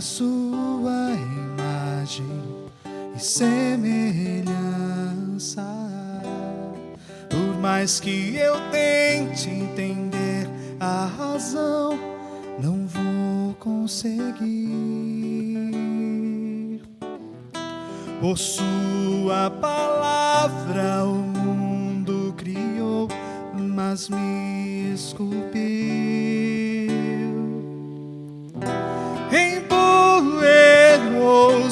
sua imagem e semelhança. Por mais que eu tente entender a razão, não vou conseguir. Por sua palavra o mundo criou, mas me esculpiu. Empoeirou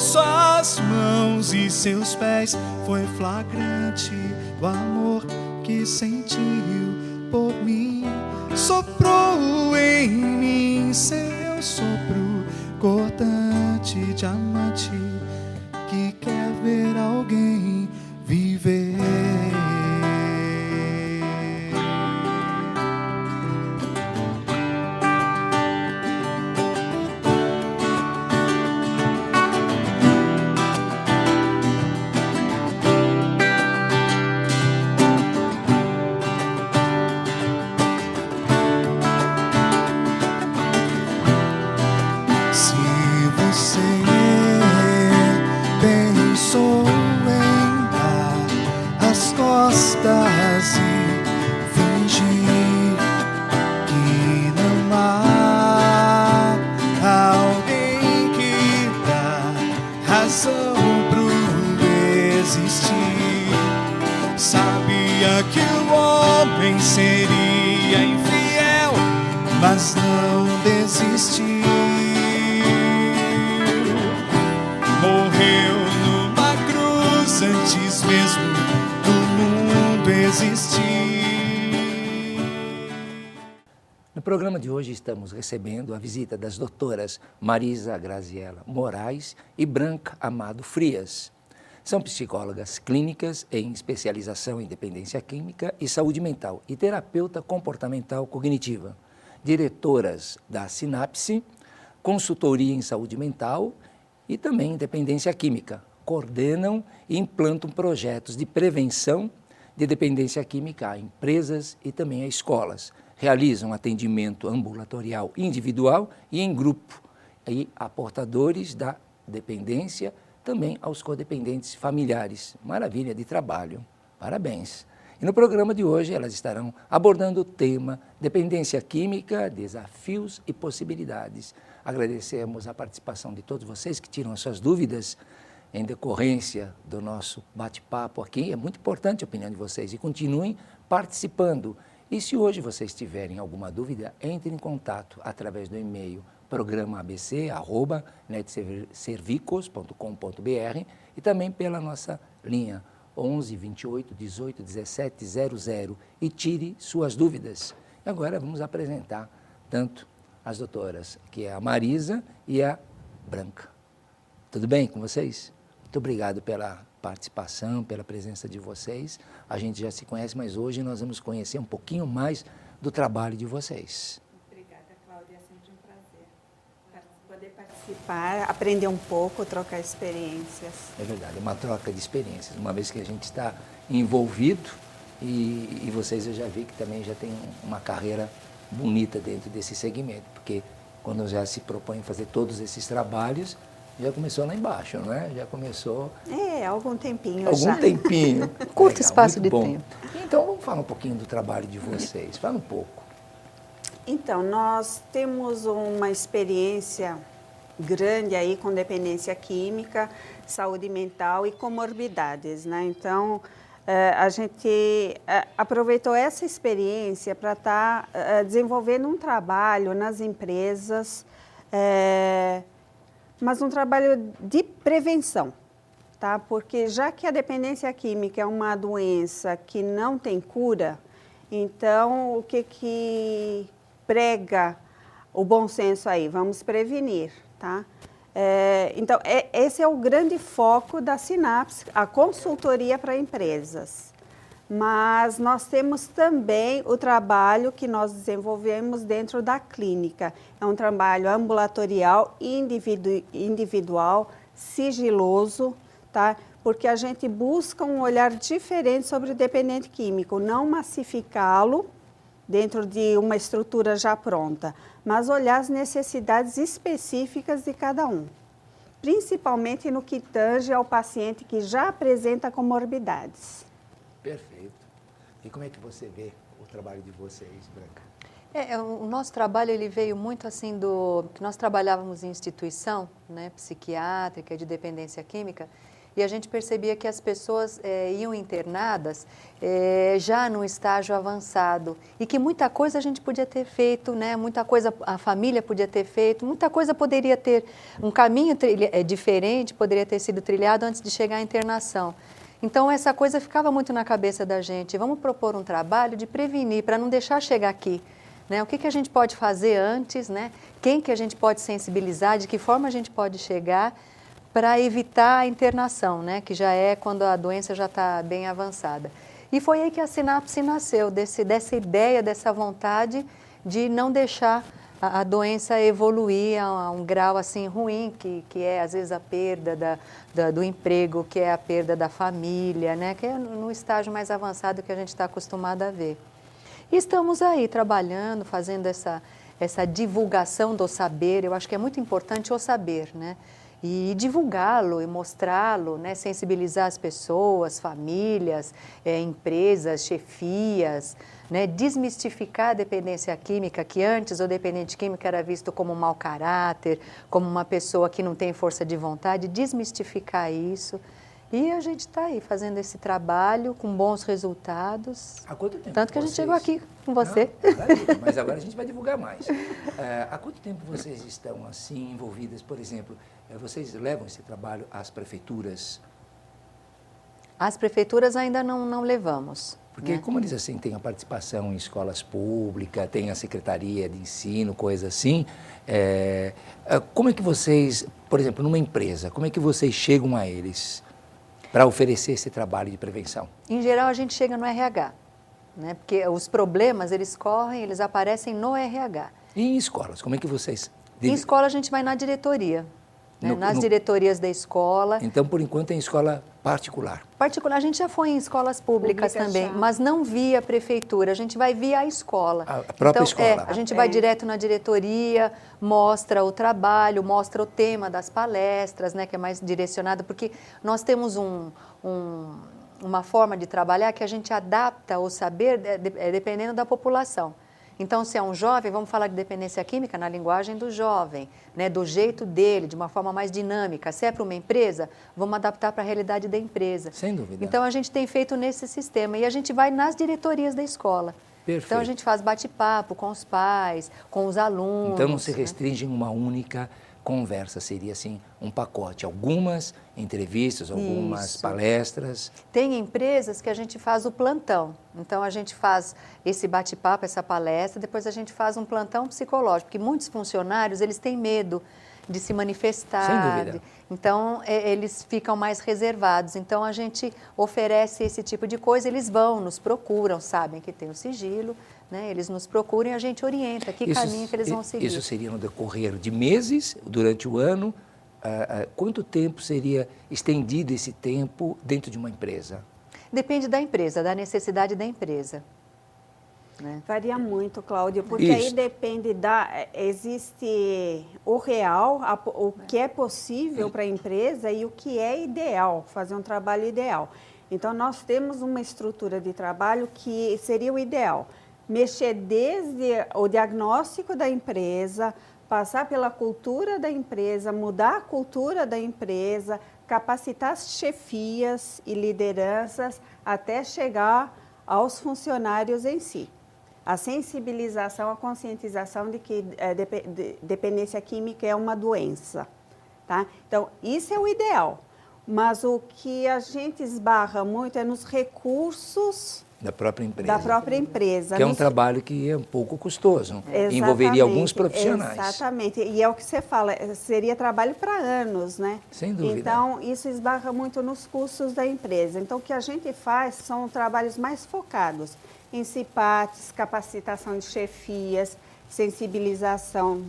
suas mãos e seus pés, foi flagrante o amor que sentiu por mim. Soprou em mim seu sopro cortante, diamante, que quer ver alguém viver. Sabia que o homem seria infiel, mas não desistiu. Morreu numa cruz antes mesmo do mundo existir. No programa de hoje estamos recebendo a visita das doutoras Marisa Graziella Moraes e Branca Amado Frias. São psicólogas clínicas em especialização em dependência química e saúde mental e terapeuta comportamental cognitiva, diretoras da Sinapse, consultoria em saúde mental e também em dependência química. Coordenam e implantam projetos de prevenção de dependência química a empresas e também a escolas. Realizam atendimento ambulatorial individual e em grupo e a portadores da dependência, também aos codependentes familiares. Maravilha de trabalho, parabéns. E no programa de hoje elas estarão abordando o tema dependência química, desafios e possibilidades. Agradecemos a participação de todos vocês que tiram as suas dúvidas em decorrência do nosso bate-papo aqui. É muito importante a opinião de vocês e continuem participando. E se hoje vocês tiverem alguma dúvida, entre em contato através do e-mail programaabc@netservicos.com.br e também pela nossa linha 11 28 18 17 00 e tire suas dúvidas. E agora vamos apresentar tanto as doutoras, que é a Marisa e a Branca. Tudo bem com vocês? Muito obrigado pela participação, pela presença de vocês. A gente já se conhece, mas hoje nós vamos conhecer um pouquinho mais do trabalho de vocês. Participar, aprender um pouco, trocar experiências. É verdade, é uma troca de experiências, uma vez que a gente está envolvido e vocês eu já vi que também já tem uma carreira bonita dentro desse segmento, porque quando já se propõe fazer todos esses trabalhos, já começou lá embaixo, não é? Já começou... algum tempinho algum tempinho. Curto espaço de tempo. Então, vamos falar um pouquinho do trabalho de vocês, fala um pouco. Então, nós temos uma experiência grande aí com dependência química, saúde mental e comorbidades, né? Então, a gente aproveitou essa experiência para estar desenvolvendo um trabalho nas empresas, mas um trabalho de prevenção, tá? Porque já que a dependência química é uma doença que não tem cura, então o que prega o bom senso aí? Vamos prevenir, tá? Então, esse é o grande foco da Sinapse, a consultoria para empresas. Mas nós temos também o trabalho que nós desenvolvemos dentro da clínica. É um trabalho ambulatorial, individual, sigiloso, tá? Porque a gente busca um olhar diferente sobre o dependente químico, não massificá-lo, dentro de uma estrutura já pronta, mas olhar as necessidades específicas de cada um, principalmente no que tange ao paciente que já apresenta comorbidades. Perfeito. E como é que você vê o trabalho de vocês, Branca? O nosso trabalho ele veio muito assim que nós trabalhávamos em instituição, né, psiquiátrica, de dependência química, e a gente percebia que as pessoas iam internadas já num estágio avançado e que muita coisa a gente podia ter feito, né, muita coisa a família podia ter feito, muita coisa poderia ter, um caminho diferente poderia ter sido trilhado antes de chegar à internação. Então, essa coisa ficava muito na cabeça da gente. Vamos propor um trabalho de prevenir, para não deixar chegar aqui. Né? O que a gente pode fazer antes, né? Quem que a gente pode sensibilizar, de que forma a gente pode chegar para evitar a internação, né? Que já é quando a doença já está bem avançada. E foi aí que a Sinapse nasceu, dessa ideia, dessa vontade de não deixar a doença evoluir a um grau assim ruim, que é às vezes a perda do emprego, que é a perda da família, né? Que é no estágio mais avançado que a gente está acostumado a ver. E estamos aí trabalhando, fazendo essa divulgação do saber. Eu acho que é muito importante o saber, né? E divulgá-lo e mostrá-lo, né? Sensibilizar as pessoas, famílias, empresas, chefias, né? Desmistificar a dependência química, que antes o dependente químico era visto como um mau caráter, como uma pessoa que não tem força de vontade, desmistificar isso. E a gente está aí fazendo esse trabalho com bons resultados. Há quanto tempo? Tanto que a gente chegou aqui com você. Não, mas agora a gente vai divulgar mais. Há quanto tempo vocês estão assim envolvidas, por exemplo, vocês levam esse trabalho às prefeituras? As prefeituras ainda não levamos. Porque, né? como eles assim têm a participação em escolas públicas, tem a Secretaria de Ensino, coisa assim, como é que vocês, por exemplo, numa empresa, como é que vocês chegam a eles para oferecer esse trabalho de prevenção? Em geral, a gente chega no RH, né? Porque os problemas, eles aparecem no RH. E em escolas, como é que vocês... Em escola, a gente vai na diretoria, né? Nas diretorias da escola. Então, por enquanto, é em escola particular. Particular, a gente já foi em escolas públicas também, já. mas não via prefeitura, a gente vai via a escola. A própria escola. A gente vai direto na diretoria, mostra o trabalho, mostra o tema das palestras, né, que é mais direcionado, porque nós temos uma forma de trabalhar que a gente adapta o saber dependendo da população. Então, se é um jovem, vamos falar de dependência química na linguagem do jovem, né, do jeito dele, de uma forma mais dinâmica. Se é para uma empresa, vamos adaptar para a realidade da empresa. Sem dúvida. Então, a gente tem feito nesse sistema e a gente vai nas diretorias da escola. Perfeito. Então, a gente faz bate-papo com os pais, com os alunos. Então, não se né? restringe em uma única conversa, seria assim um pacote, algumas entrevistas, algumas Isso. palestras. Tem empresas que a gente faz o plantão. Então, a gente faz esse bate-papo, essa palestra, depois a gente faz um plantão psicológico, porque muitos funcionários, eles têm medo de se manifestar. Sem dúvida. Então, eles ficam mais reservados. Então, a gente oferece esse tipo de coisa, eles vão, nos procuram, sabem que tem o sigilo, né? Eles nos procuram e a gente orienta que caminho que eles vão seguir. Isso seria no decorrer de meses, durante o ano? Quanto tempo seria estendido esse tempo dentro de uma empresa? Depende da empresa, da necessidade da empresa. Né? Varia muito, Cláudio, porque Isso. aí depende existe o real, o que é possível para a empresa e o que é ideal, fazer um trabalho ideal. Então, nós temos uma estrutura de trabalho que seria o ideal. Mexer desde o diagnóstico da empresa, passar pela cultura da empresa, mudar a cultura da empresa, capacitar as chefias e lideranças até chegar aos funcionários em si. A sensibilização, a conscientização de que dependência química é uma doença. Tá? Então, isso é o ideal. Mas o que a gente esbarra muito é nos recursos Da própria empresa. da própria empresa. Que é um trabalho que é um pouco custoso. Envolveria alguns profissionais. Exatamente. E é o que você fala, seria trabalho para anos, né? Sem dúvida. Então, isso esbarra muito nos custos da empresa. Então, o que a gente faz são trabalhos mais focados em CIPATs, capacitação de chefias, sensibilização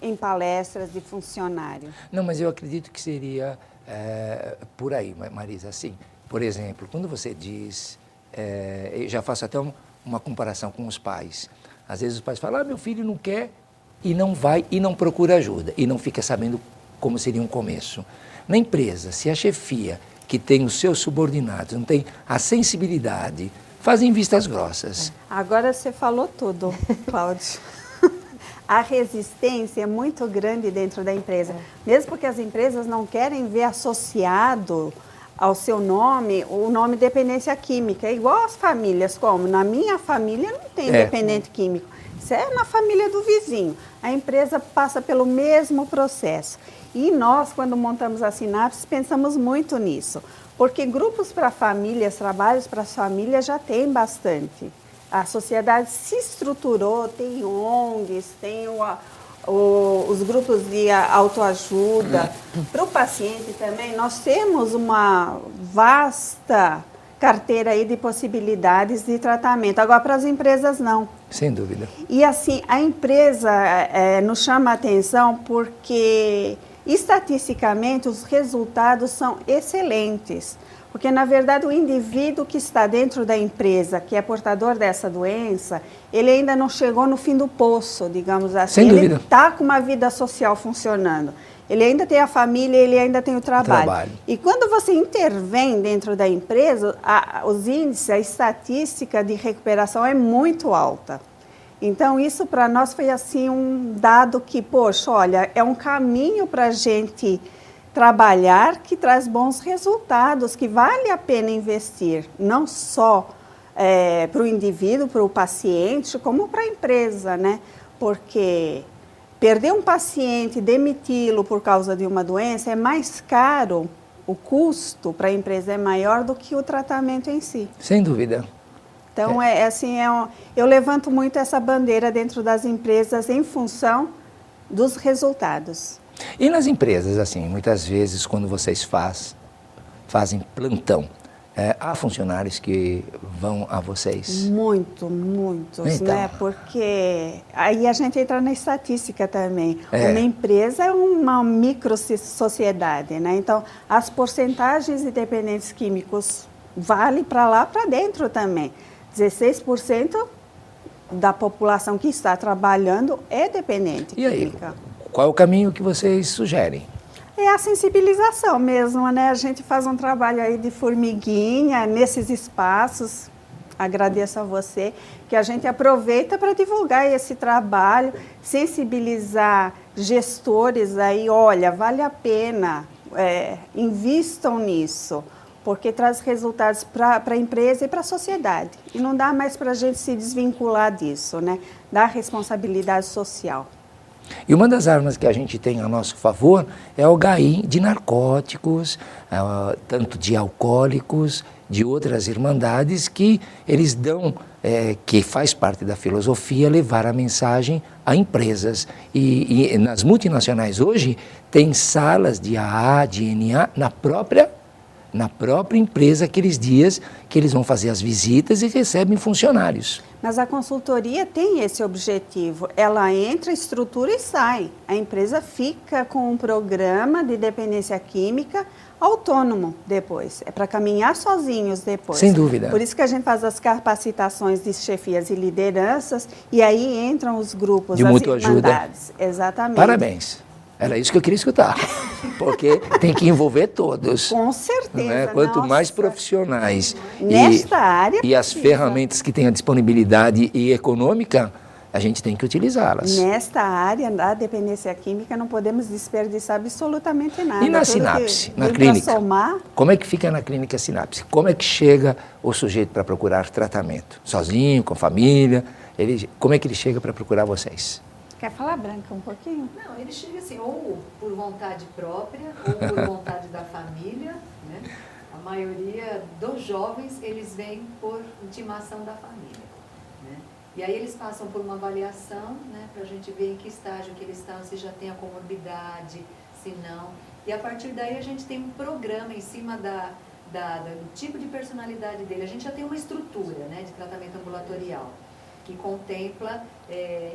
em palestras de funcionário. Não, mas eu acredito que seria por aí, Marisa. Assim, por exemplo, quando você diz, eu já faço até uma comparação com os pais. Às vezes os pais falam, meu filho não quer, e não vai, e não procura ajuda, e não fica sabendo como seria um começo. Na empresa, se a chefia, que tem os seus subordinados, não tem a sensibilidade, fazem vistas grossas. Agora você falou tudo, Cláudio. A resistência é muito grande dentro da empresa, mesmo porque as empresas não querem ver associado ao seu nome o nome dependência química. É igual as famílias, como na minha família não tem dependente químico. Isso é na família do vizinho. A empresa passa pelo mesmo processo. E nós, quando montamos a Sinapse, pensamos muito nisso. Porque grupos para famílias, trabalhos para as famílias já tem bastante. A sociedade se estruturou, tem ONGs, tem os grupos de autoajuda. Para o paciente também, nós temos uma vasta carteira aí de possibilidades de tratamento. Agora, para as empresas, não. Sem dúvida. E assim, a empresa nos chama a atenção porque, estatisticamente, os resultados são excelentes. Porque, na verdade, o indivíduo que está dentro da empresa, que é portador dessa doença, ele ainda não chegou no fim do poço, digamos assim. Sem dúvida. Ele está com uma vida social funcionando. Ele ainda tem a família, ele ainda tem o trabalho. E quando você intervém dentro da empresa, os índices, a estatística de recuperação é muito alta. Então, isso para nós foi assim um dado que, poxa, olha, é um caminho para a gente trabalhar que traz bons resultados, que vale a pena investir, não só para o indivíduo, para o paciente, como para a empresa, né? Porque perder um paciente, demiti-lo por causa de uma doença é mais caro, o custo para a empresa é maior do que o tratamento em si. Sem dúvida. Então, eu levanto muito essa bandeira dentro das empresas em função dos resultados. E nas empresas, assim, muitas vezes quando vocês fazem plantão, há funcionários que vão a vocês? Muitos, então, né? Porque aí a gente entra na estatística também. Uma empresa é uma micro-sociedade, né? Então, as porcentagens de dependentes químicos vale para lá, para dentro também. 16% da população que está trabalhando é dependente química. Qual é o caminho que vocês sugerem? É a sensibilização mesmo, né? A gente faz um trabalho aí de formiguinha nesses espaços. Agradeço a você, que a gente aproveita para divulgar esse trabalho, sensibilizar gestores aí, olha, vale a pena, invistam nisso, porque traz resultados para a empresa e para a sociedade. E não dá mais para a gente se desvincular disso, né? Da responsabilidade social. E uma das armas que a gente tem a nosso favor é o GAI de narcóticos, tanto de alcoólicos, de outras irmandades que eles dão, que faz parte da filosofia, levar a mensagem a empresas. E nas multinacionais hoje tem salas de AA, de NA na própria empresa, aqueles dias que eles vão fazer as visitas e recebem funcionários. Mas a consultoria tem esse objetivo, ela entra, estrutura e sai. A empresa fica com um programa de dependência química autônomo depois, é para caminhar sozinhos depois. Sem dúvida. Por isso que a gente faz as capacitações de chefias e lideranças e aí entram os grupos, de as mútua irmandades. Ajuda. Exatamente. Parabéns. Era isso que eu queria escutar, porque tem que envolver todos. Com certeza. Né? Quanto mais profissionais nesta área e as ferramentas que têm a disponibilidade e econômica, a gente tem que utilizá-las. Nesta área da dependência química não podemos desperdiçar absolutamente nada. E na Sinapse, na clínica? Como é que fica na clínica Sinapse? Como é que chega o sujeito para procurar tratamento? Sozinho, com família? Como é que ele chega para procurar vocês? Quer falar, Branca, um pouquinho? Não, ele chega assim, ou por vontade própria, ou por vontade da família, né? A maioria dos jovens, eles vêm por intimação da família, né? E aí eles passam por uma avaliação, né, para a gente ver em que estágio que eles estão, se já tem a comorbidade, se não. E a partir daí a gente tem um programa em cima do tipo de personalidade dele. A gente já tem uma estrutura, né, de tratamento ambulatorial. que contempla,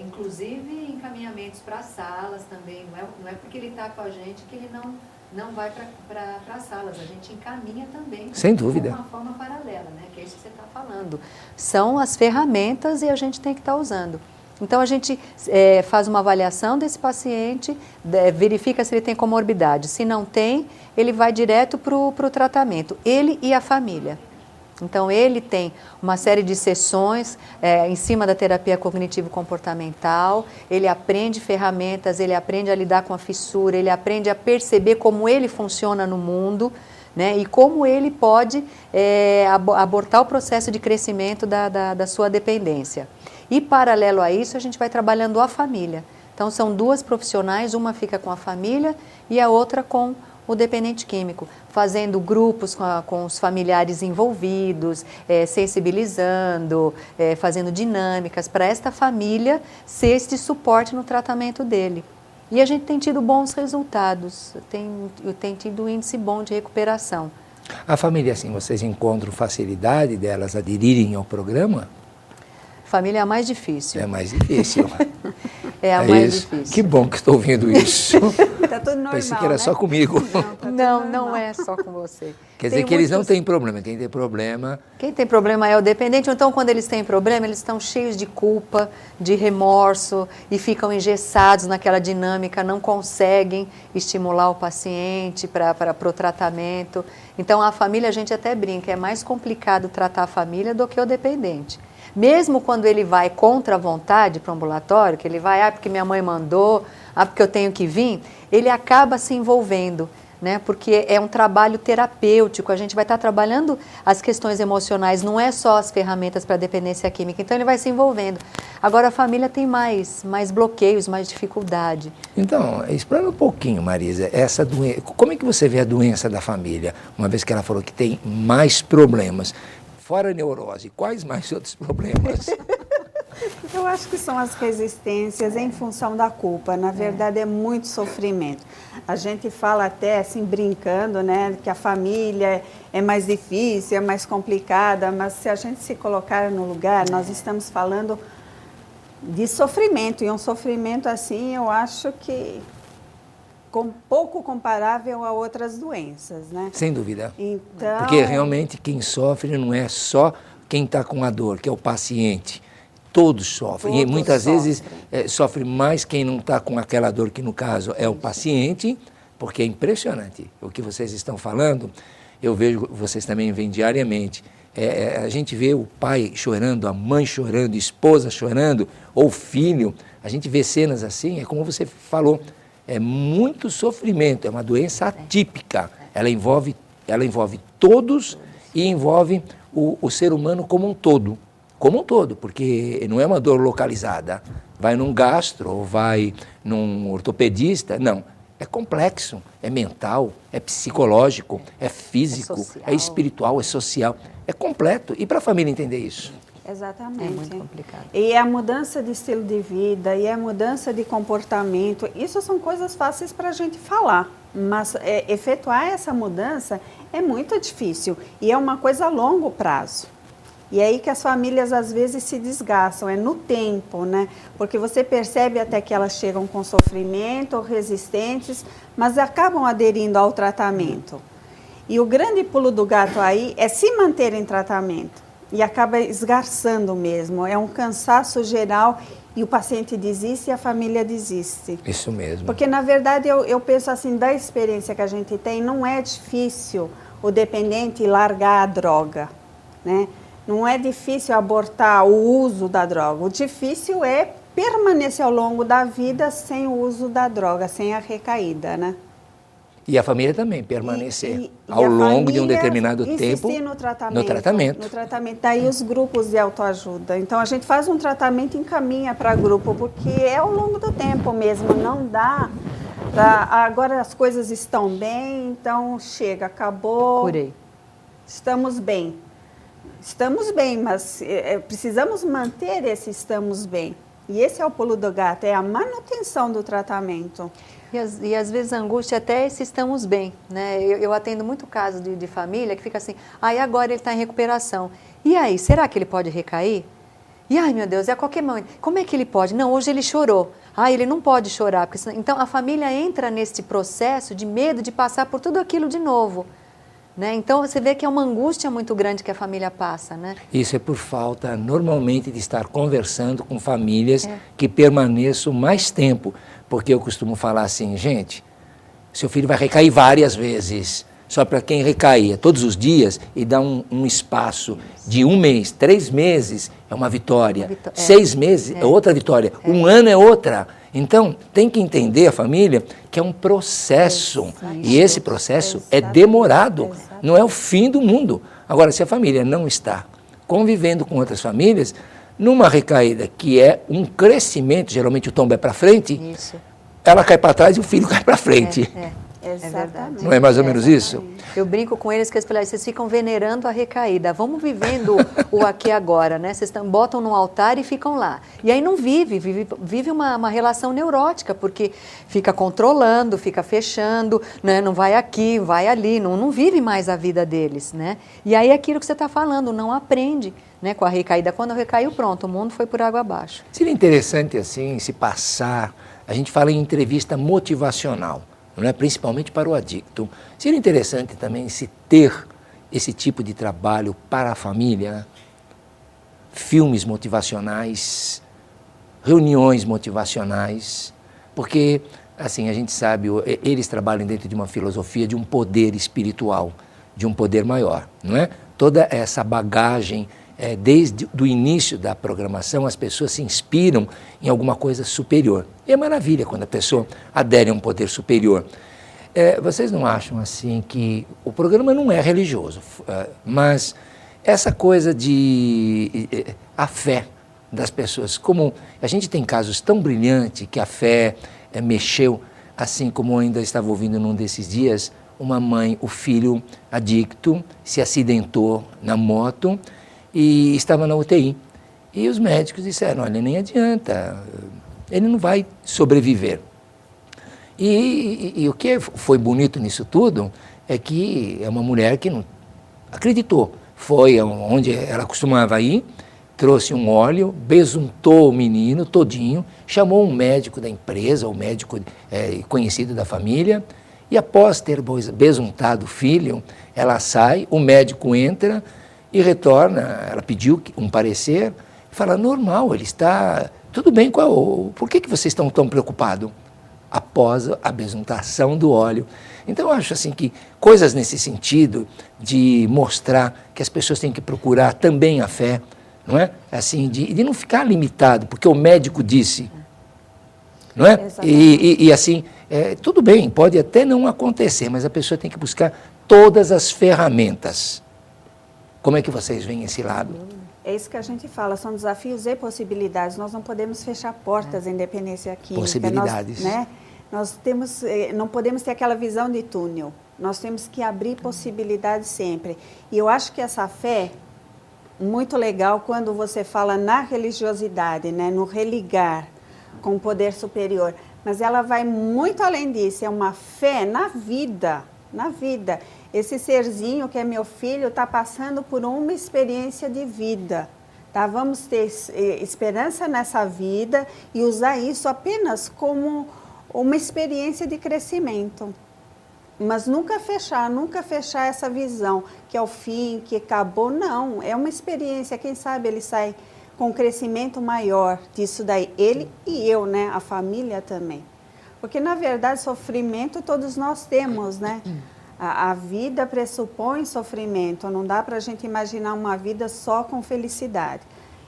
inclusive, encaminhamentos para salas também. Não é porque ele está com a gente que ele não vai para as salas. A gente encaminha também. Sem dúvida. De uma forma paralela, né? Que é isso que você está falando. São as ferramentas e a gente tem que estar usando. Então, a gente faz uma avaliação desse paciente, verifica se ele tem comorbidade. Se não tem, ele vai direto para o tratamento, ele e a família. Então, ele tem uma série de sessões em cima da terapia cognitivo-comportamental, ele aprende ferramentas, ele aprende a lidar com a fissura, ele aprende a perceber como ele funciona no mundo, né, e como ele pode abortar o processo de crescimento da sua dependência. E, paralelo a isso, a gente vai trabalhando a família. Então, são duas profissionais, uma fica com a família e a outra com o dependente químico, fazendo grupos com os familiares envolvidos, sensibilizando, fazendo dinâmicas para esta família ser este suporte no tratamento dele. E a gente tem tido bons resultados, tem tido um índice bom de recuperação. A família, assim, vocês encontram facilidade delas aderirem ao programa? Família é a mais difícil. É mais difícil. É a mais isso. difícil. Que bom que estou ouvindo isso. Tá tudo normal, Pensei que era né? só comigo. Não é só com você. Quer dizer que eles não têm problema. Quem tem problema... Quem tem problema é o dependente. Então, quando eles têm problema, eles estão cheios de culpa, de remorso e ficam engessados naquela dinâmica, não conseguem estimular o paciente para o tratamento. Então, a família, a gente até brinca, é mais complicado tratar a família do que o dependente. Mesmo quando ele vai contra a vontade para o ambulatório, que ele vai, porque minha mãe mandou, porque eu tenho que vir, ele acaba se envolvendo, né? Porque é um trabalho terapêutico, a gente vai estar trabalhando as questões emocionais, não é só as ferramentas para a dependência química, então ele vai se envolvendo. Agora a família tem mais bloqueios, mais dificuldade. Então, explana um pouquinho, Marisa, essa doença, como é que você vê a doença da família, uma vez que ela falou que tem mais problemas? Fora a neurose, quais mais outros problemas? Eu acho que são as resistências em função da culpa. Na verdade, é muito sofrimento. A gente fala até assim, brincando, né, que a família é mais difícil, é mais complicada, mas se a gente se colocar no lugar, nós estamos falando de sofrimento. E um sofrimento assim, eu acho que pouco comparável a outras doenças, né? Sem dúvida. Então... Porque realmente quem sofre não é só quem está com a dor, que é o paciente. Todos sofrem. Todos e muitas sofrem. vezes sofre mais quem não está com aquela dor, que no caso é o paciente, porque é impressionante o que vocês estão falando. Eu vejo, vocês também veem diariamente. A gente vê o pai chorando, a mãe chorando, a esposa chorando, ou o filho. A gente vê cenas assim, é como você falou. É muito sofrimento, é uma doença atípica. Ela envolve todos e envolve o ser humano como um todo. Como um todo, porque não é uma dor localizada. Vai num gastro ou vai num ortopedista. Não, é complexo, é mental, é psicológico, é físico, é espiritual, é social. É completo. E para a família entender isso? Exatamente. É muito complicado. E a mudança de estilo de vida, e a mudança de comportamento, isso são coisas fáceis para a gente falar, mas efetuar essa mudança é muito difícil e é uma coisa a longo prazo. E é aí que as famílias às vezes se desgastam, é no tempo, né? Porque você percebe até que elas chegam com sofrimento, resistentes, mas acabam aderindo ao tratamento. E o grande pulo do gato aí é se manter em tratamento. E acaba esgarçando mesmo, é um cansaço geral e o paciente desiste e a família desiste. Isso mesmo. Porque, na verdade, eu penso assim, da experiência que a gente tem, não é difícil o dependente largar a droga, né? Não é difícil abortar o uso da droga, o difícil é permanecer ao longo da vida sem o uso da droga, sem a recaída, né? E a família também permanecer ao longo de um determinado tempo no tratamento. No tratamento. Daí os grupos de autoajuda. Então a gente faz um tratamento e encaminha para grupo, porque é ao longo do tempo mesmo, não dá. Agora as coisas estão bem, então chega, acabou. Curei. Estamos bem. Estamos bem, mas precisamos manter esse estamos bem. E esse é o pulo do gato, é a manutenção do tratamento. E às vezes a angústia até se estamos bem, né? Eu atendo muito caso de família que fica assim, e agora ele está em recuperação. E aí, será que ele pode recair? E, ai, meu Deus, é a qualquer momento. Como é que ele pode? Não, hoje ele chorou. Ah, ele não pode chorar. Porque senão... Então, a família entra nesse processo de medo de passar por tudo aquilo de novo. Né? Então, você vê que é uma angústia muito grande que a família passa, né? Isso é por falta, normalmente, de estar conversando com famílias que permaneçam mais tempo. Porque eu costumo falar assim, gente, seu filho vai recair várias vezes. Só para quem recaía todos os dias e dá um espaço de 1 mês, 3 meses é uma vitória, 6 meses é outra vitória, 1 ano é outra. Então, tem que entender a família que é um processo. E esse processo é demorado, não é o fim do mundo. Agora, se a família não está convivendo com outras famílias, numa recaída que é um crescimento, geralmente o tombo é para frente, ela cai para trás e o filho cai para frente. Exatamente. Não é mais ou menos isso? Eu brinco com eles que vocês ficam venerando a recaída. Vamos vivendo o aqui e agora, né? Vocês botam no altar e ficam lá. E aí não vive uma relação neurótica, porque fica controlando, fica fechando, né? Não vai aqui, vai ali, não vive mais a vida deles, né? E aí aquilo que você está falando, não aprende, né? Com a recaída. Quando recaiu, pronto, o mundo foi por água abaixo. Seria interessante, assim, se passar... A gente fala em entrevista motivacional, não é? Principalmente para o adicto. Seria interessante também se ter esse tipo de trabalho para a família, né? Filmes motivacionais, reuniões motivacionais, porque, assim, a gente sabe, eles trabalham dentro de uma filosofia de um poder espiritual, de um poder maior, não é? Toda essa bagagem, desde o início da programação, as pessoas se inspiram em alguma coisa superior. E é maravilha quando a pessoa adere a um poder superior. Vocês não acham assim que o programa não é religioso, mas essa coisa de a fé das pessoas, como a gente tem casos tão brilhantes que a fé mexeu, assim como eu ainda estava ouvindo num desses dias, uma mãe, o filho adicto se acidentou na moto e estava na UTI. E os médicos disseram, olha, nem adianta, ele não vai sobreviver. E o que foi bonito nisso tudo é que é uma mulher que não acreditou. Foi onde ela costumava ir, trouxe um óleo, besuntou o menino todinho, chamou um médico da empresa, um médico conhecido da família, e após ter besuntado o filho, ela sai, o médico entra e retorna, ela pediu um parecer, fala, normal, ele está, tudo bem, por que vocês estão tão preocupados? Após a besuntação do óleo. Então, eu acho assim que coisas nesse sentido de mostrar que as pessoas têm que procurar também a fé, não é? Assim, de não ficar limitado, porque o médico disse, não é? E assim, tudo bem, pode até não acontecer, mas a pessoa tem que buscar todas as ferramentas. Como é que vocês veem esse lado? É isso que a gente fala, são desafios e possibilidades. Nós não podemos fechar portas à independência química. Possibilidades. Nós não podemos ter aquela visão de túnel. Nós temos que abrir possibilidades sempre. E eu acho que essa fé, muito legal quando você fala na religiosidade, né, no religar com o poder superior. Mas ela vai muito além disso, é uma fé na vida, na vida. Esse serzinho que é meu filho está passando por uma experiência de vida, tá? Vamos ter esperança nessa vida e usar isso apenas como uma experiência de crescimento. Mas nunca fechar essa visão que é o fim, que acabou, não. É uma experiência, quem sabe ele sai com um crescimento maior disso daí. Ele e eu, né? A família também. Porque, na verdade, sofrimento todos nós temos, né? A vida pressupõe sofrimento, não dá para a gente imaginar uma vida só com felicidade.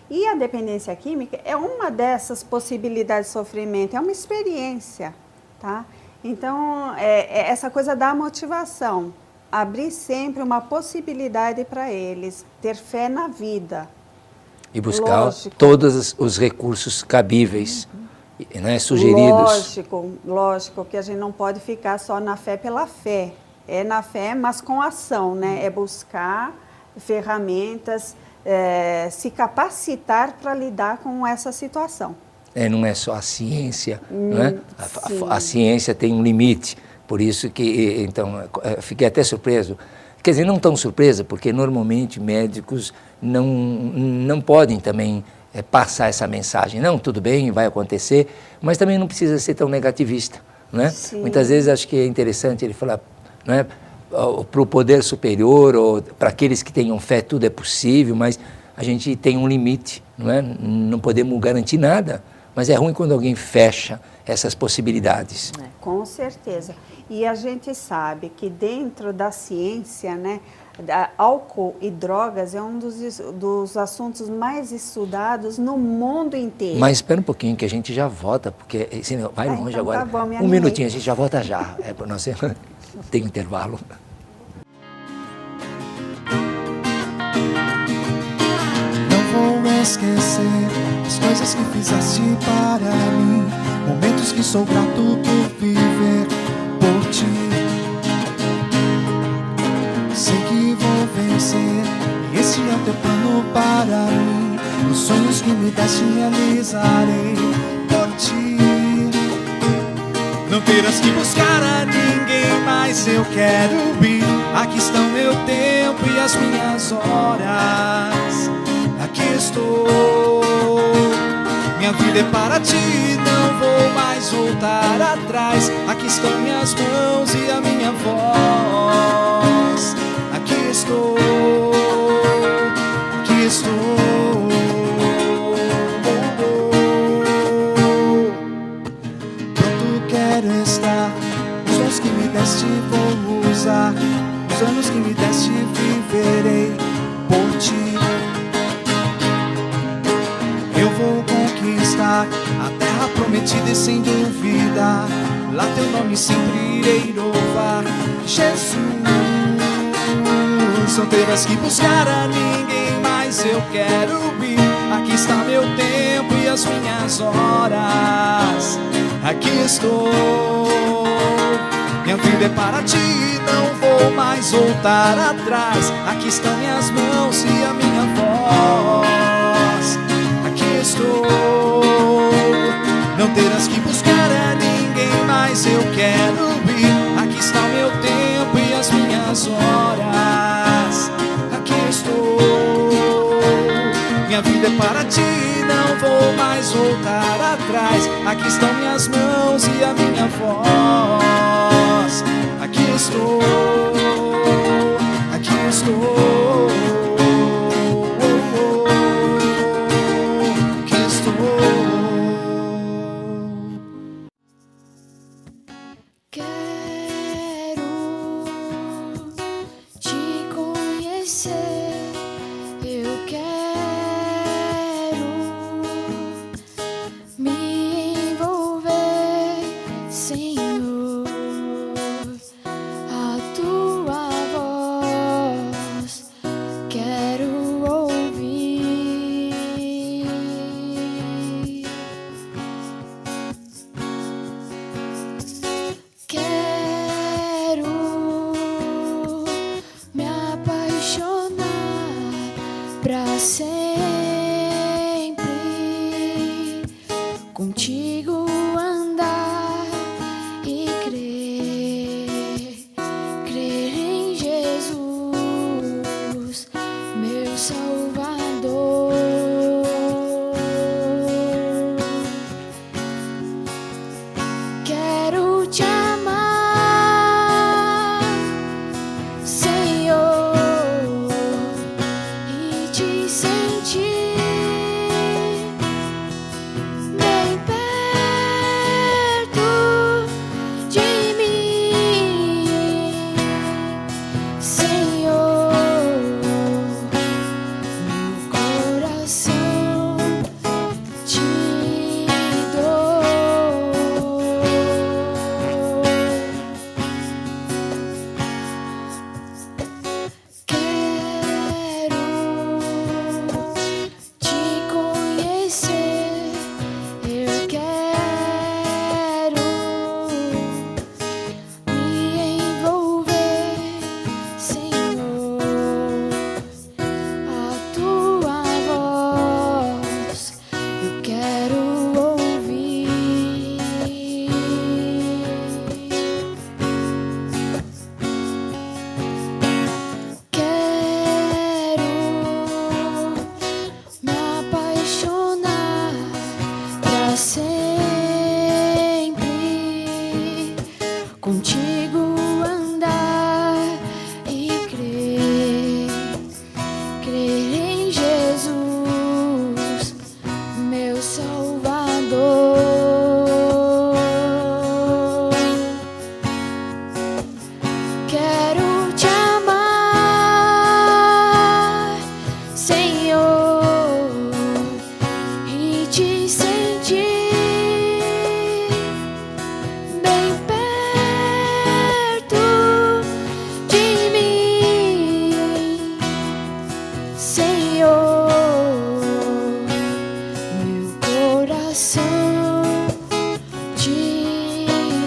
E a dependência química é uma dessas possibilidades de sofrimento, é uma experiência, tá? Então, essa coisa da motivação, abrir sempre uma possibilidade para eles, ter fé na vida. E buscar todos os recursos cabíveis, né, sugeridos. Lógico que a gente não pode ficar só na fé pela fé. É na fé, mas com ação, né? É buscar ferramentas, se capacitar para lidar com essa situação. Não é só a ciência, né? A ciência tem um limite, por isso que, então, fiquei até surpreso. Quer dizer, não tão surpresa, porque normalmente médicos não podem também passar essa mensagem. Não, tudo bem, vai acontecer, mas também não precisa ser tão negativista, né? Sim. Muitas vezes acho que é interessante ele falar, né, para o poder superior ou para aqueles que tenham fé tudo é possível, mas a gente tem um limite, não é? Não podemos garantir nada, mas é ruim quando alguém fecha essas possibilidades. Com certeza. E a gente sabe que dentro da ciência, né, álcool e drogas é um dos assuntos mais estudados no mundo inteiro. Mas espera um pouquinho que a gente já volta, porque vai longe então agora. Tá bom, Um minutinho, a gente já volta já. Tem um intervalo. Não vou esquecer as coisas que fizeste para mim, momentos que sou grato por viver por ti. Sei que vou vencer e esse é o teu plano para mim. Os sonhos que me deste realizarei por ti. Não terás que buscar a ninguém mais, eu quero ir. Aqui estão meu tempo e as minhas horas. Aqui estou. Minha vida é para ti, não vou mais voltar atrás. Aqui estão minhas mãos e a minha voz. Aqui estou. Aqui estou. Os dons que me deste vou usar, os anos que me deste viverei por ti. Eu vou conquistar a terra prometida e sem dúvida lá teu nome sempre irei louvar, Jesus. Não terás que buscar a ninguém mais, eu quero ir. Aqui está meu tempo e as minhas horas. Aqui estou. Minha vida é para ti, não vou mais voltar atrás. Aqui estão minhas mãos e a minha voz. Aqui estou. Não terás que buscar a ninguém mais, eu quero ir. Aqui está o meu tempo e as minhas horas. Aqui estou. Minha vida é para ti, não vou mais voltar atrás. Aqui estão minhas mãos e a minha voz. Aqui estou, aqui estou, aqui estou. Quero te conhecer, eu quero me envolver, Senhor, a tua voz quero ouvir. Quero me apaixonar pra sempre, contigo andar e crer em Jesus, meu Salvador. Quero te amar, Senhor, e te sentir bem perto de mim, Senhor. Meu coração te dou.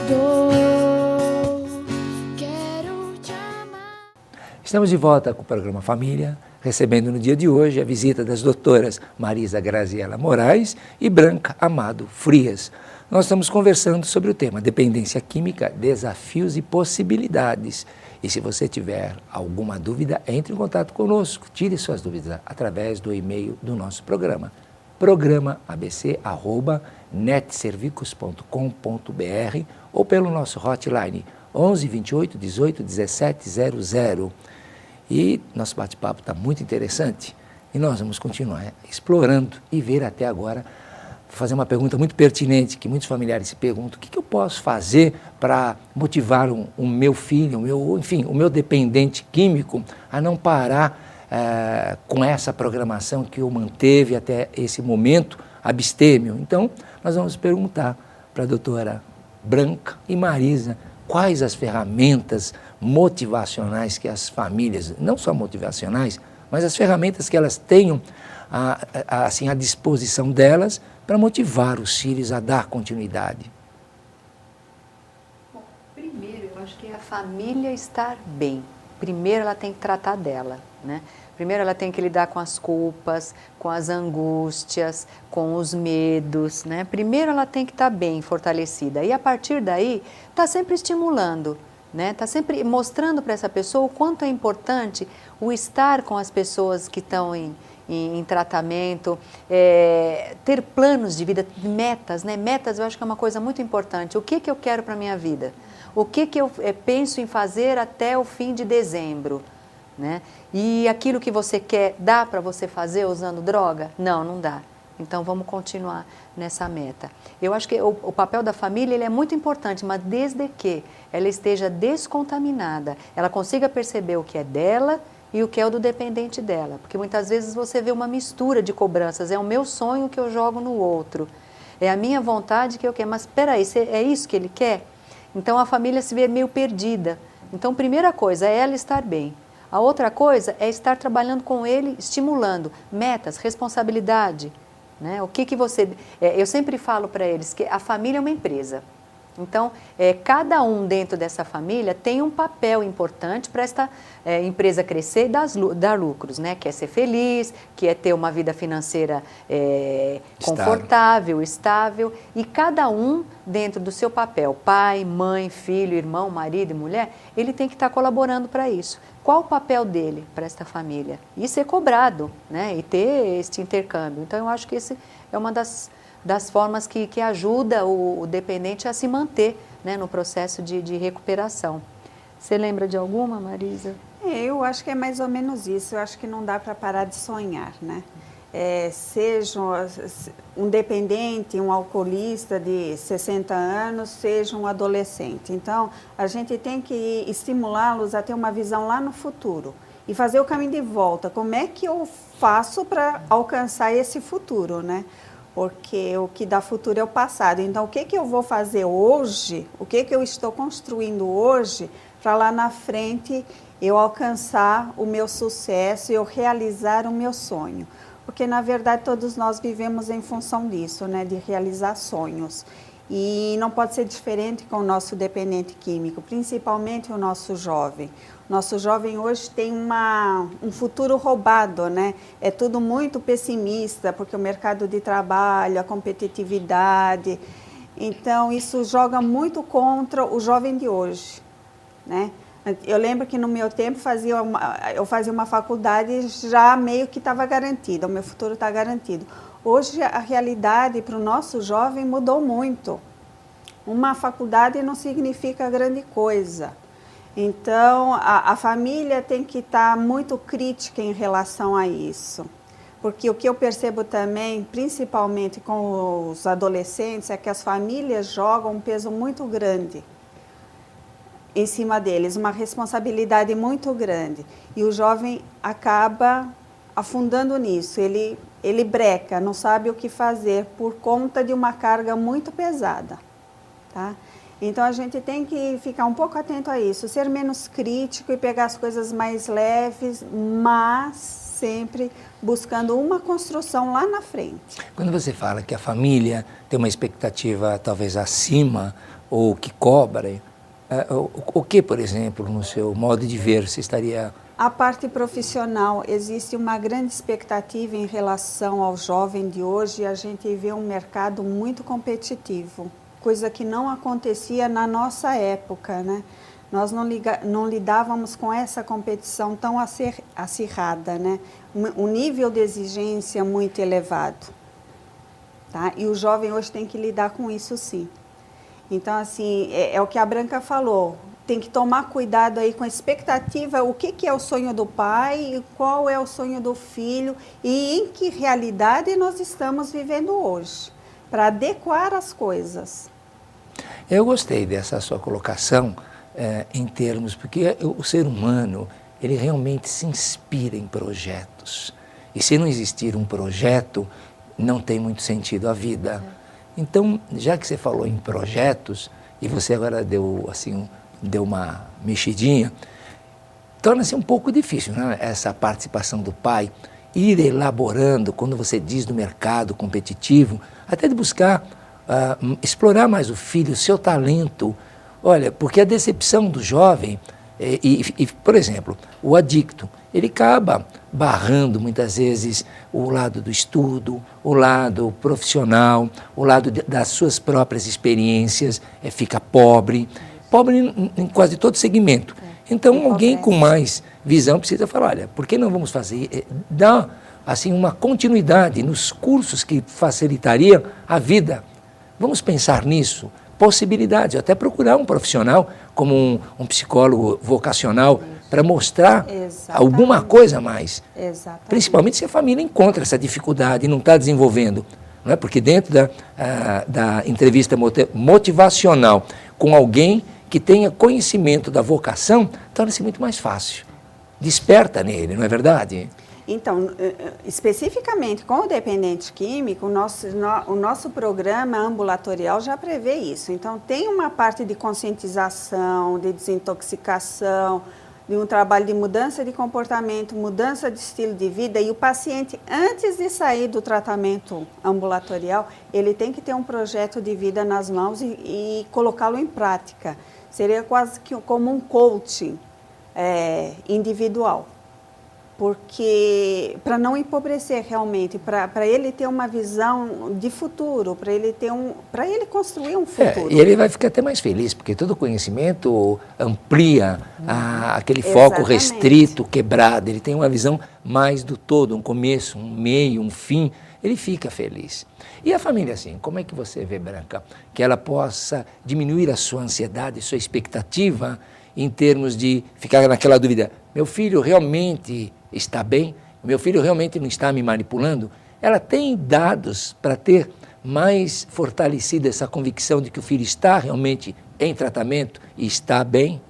dor. Quero te amar. Estamos de volta com o programa Família, recebendo no dia de hoje a visita das doutoras Marisa Graziella Moraes e Branca Amado Frias. Nós estamos conversando sobre o tema dependência química, desafios e possibilidades. E se você tiver alguma dúvida, entre em contato conosco, tire suas dúvidas através do e-mail do nosso programa, programaabc@netservicos.com.br ou pelo nosso hotline 11 28 18 17 00. E nosso bate-papo está muito interessante e nós vamos continuar explorando e ver até agora, fazer uma pergunta muito pertinente que muitos familiares se perguntam: o que eu posso fazer para motivar o meu filho, o meu dependente químico a não parar com essa programação que o manteve até esse momento abstêmio? Então, nós vamos perguntar para a doutora Branca e Marisa quais as ferramentas motivacionais que as famílias, não só motivacionais, mas as ferramentas que elas tenham assim, à disposição delas para motivar os filhos a dar continuidade. Bom, primeiro, eu acho que é a família estar bem. Primeiro ela tem que tratar dela, né? Primeiro ela tem que lidar com as culpas, com as angústias, com os medos, né? Primeiro ela tem que estar bem, fortalecida. E a partir daí, está sempre estimulando, né? Está sempre mostrando para essa pessoa o quanto é importante o estar com as pessoas que estão em tratamento, ter planos de vida, metas, né? Metas eu acho que é uma coisa muito importante. O que eu quero para a minha vida? O que eu penso em fazer até o fim de dezembro? Né? E aquilo que você quer, dá para você fazer usando droga? Não, não dá. Então vamos continuar nessa meta. Eu acho que o papel da família ele é muito importante, mas desde que ela esteja descontaminada, ela consiga perceber o que é dela e o que é o do dependente dela. Porque muitas vezes você vê uma mistura de cobranças, é o meu sonho que eu jogo no outro, é a minha vontade que eu quero, mas espera aí, é isso que ele quer? Então a família se vê meio perdida. Então primeira coisa é ela estar bem. A outra coisa é estar trabalhando com ele, estimulando metas, responsabilidade. Né? O que você... eu sempre falo para eles que a família é uma empresa. Então, cada um dentro dessa família tem um papel importante para esta empresa crescer e dar lucros, né? Que é ser feliz, que é ter uma vida financeira confortável, estável. E cada um dentro do seu papel, pai, mãe, filho, irmão, marido e mulher, ele tem que estar colaborando para isso. Qual o papel dele para esta família? E ser cobrado, né? E ter este intercâmbio. Então, eu acho que esse é uma das formas que ajuda o dependente a se manter, né, no processo de recuperação. Você lembra de alguma, Marisa? Eu acho que é mais ou menos isso. Eu acho que não dá para parar de sonhar, né? Seja um dependente, um alcoolista de 60 anos, seja um adolescente. Então, a gente tem que estimulá-los a ter uma visão lá no futuro e fazer o caminho de volta. Como é que eu faço para alcançar esse futuro, né? Porque o que dá futuro é o passado. Então, o que eu vou fazer hoje, o que eu estou construindo hoje, para lá na frente eu alcançar o meu sucesso e eu realizar o meu sonho. Porque, na verdade, todos nós vivemos em função disso, né, de realizar sonhos. E não pode ser diferente com o nosso dependente químico, principalmente o nosso jovem. Nosso jovem hoje tem um futuro roubado, né? É tudo muito pessimista, porque o mercado de trabalho, a competitividade. Então, isso joga muito contra o jovem de hoje, né? Eu lembro que no meu tempo eu fazia uma faculdade já meio que estava garantida, o meu futuro está garantido. Hoje a realidade para o nosso jovem mudou muito. Uma faculdade não significa grande coisa. Então a família tem que estar muito crítica em relação a isso. Porque o que eu percebo também, principalmente com os adolescentes, é que as famílias jogam um peso muito grande em cima deles, uma responsabilidade muito grande. E o jovem acaba afundando nisso, ele breca, não sabe o que fazer por conta de uma carga muito pesada. Tá? Então a gente tem que ficar um pouco atento a isso, ser menos crítico e pegar as coisas mais leves, mas sempre buscando uma construção lá na frente. Quando você fala que a família tem uma expectativa talvez acima ou que cobra? O que, por exemplo, no seu modo de ver, você estaria... A parte profissional, existe uma grande expectativa em relação ao jovem de hoje. A gente vê um mercado muito competitivo, coisa que não acontecia na nossa época, né? Nós não lidávamos com essa competição tão acirrada, né? Um nível de exigência muito elevado, tá? E o jovem hoje tem que lidar com isso, sim. Então, assim, é o que a Branca falou. Tem que tomar cuidado aí com a expectativa, o que é o sonho do pai, qual é o sonho do filho e em que realidade nós estamos vivendo hoje, para adequar as coisas. Eu gostei dessa sua colocação em termos, porque o ser humano, ele realmente se inspira em projetos. E se não existir um projeto, não tem muito sentido a vida. Então, já que você falou em projetos, e você agora deu assim, deu uma mexidinha, torna-se um pouco difícil, né? Essa participação do pai, ir elaborando, quando você diz do mercado competitivo, até de buscar explorar mais o filho, o seu talento. Olha, porque a decepção do jovem, por exemplo, o adicto, ele acaba barrando muitas vezes o lado do estudo, o lado profissional, o lado das suas próprias experiências, fica pobre em quase todo segmento. Então, alguém com mais visão precisa falar, olha, por que não vamos fazer, dar assim, uma continuidade nos cursos que facilitariam a vida? Vamos pensar nisso, possibilidades, até procurar um profissional como um psicólogo vocacional para mostrar alguma coisa a mais. Exatamente. Principalmente se a família encontra essa dificuldade e não está desenvolvendo. Não é? Porque dentro da entrevista motivacional com alguém que tenha conhecimento da vocação, torna-se muito mais fácil. Desperta nele, não é verdade? Então, especificamente com o dependente químico, o nosso programa ambulatorial já prevê isso. Então, tem uma parte de conscientização, de desintoxicação, de um trabalho de mudança de comportamento, mudança de estilo de vida, e o paciente, antes de sair do tratamento ambulatorial, ele tem que ter um projeto de vida nas mãos e colocá-lo em prática. Seria quase que como um coaching individual. Porque, para não empobrecer realmente, para ele ter uma visão de futuro, para ele construir um futuro. E ele vai ficar até mais feliz, porque todo conhecimento amplia aquele foco restrito, quebrado. Ele tem uma visão mais do todo, um começo, um meio, um fim. Ele fica feliz. E a família, assim, como é que você vê, Branca, que ela possa diminuir a sua ansiedade, sua expectativa, em termos de ficar naquela dúvida, meu filho realmente está bem? Meu filho realmente não está me manipulando? Ela tem dados para ter mais fortalecida essa convicção de que o filho está realmente em tratamento e está bem?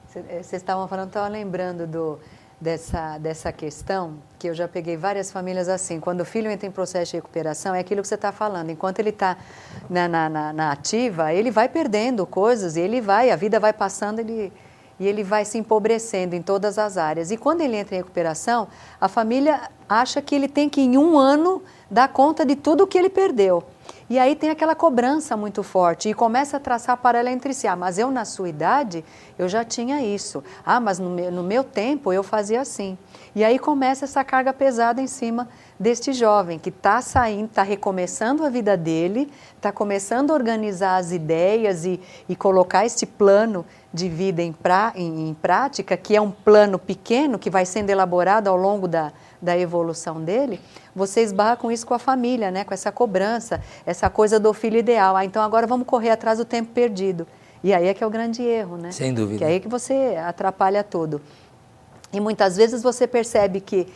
Vocês estavam falando, estava lembrando dessa questão, que eu já peguei várias famílias assim, quando o filho entra em processo de recuperação, é aquilo que você está falando, enquanto ele está na ativa, ele vai perdendo coisas, e a vida vai passando, e ele vai se empobrecendo em todas as áreas. E quando ele entra em recuperação, a família acha que ele tem que, em 1 ano, dar conta de tudo que ele perdeu. E aí tem aquela cobrança muito forte e começa a traçar paralelo entre si. Mas eu, na sua idade, eu já tinha isso. Mas no meu tempo, eu fazia assim. E aí começa essa carga pesada em cima deste jovem que está saindo, está recomeçando a vida dele, está começando a organizar as ideias e colocar este plano de vida em prática, que é um plano pequeno que vai sendo elaborado ao longo da evolução dele. Você esbarra com isso com a família, né? Com essa cobrança, essa coisa do filho ideal. Então agora vamos correr atrás do tempo perdido. E aí é que é o grande erro, né? Sem dúvida. Que aí é que você atrapalha tudo. E muitas vezes você percebe que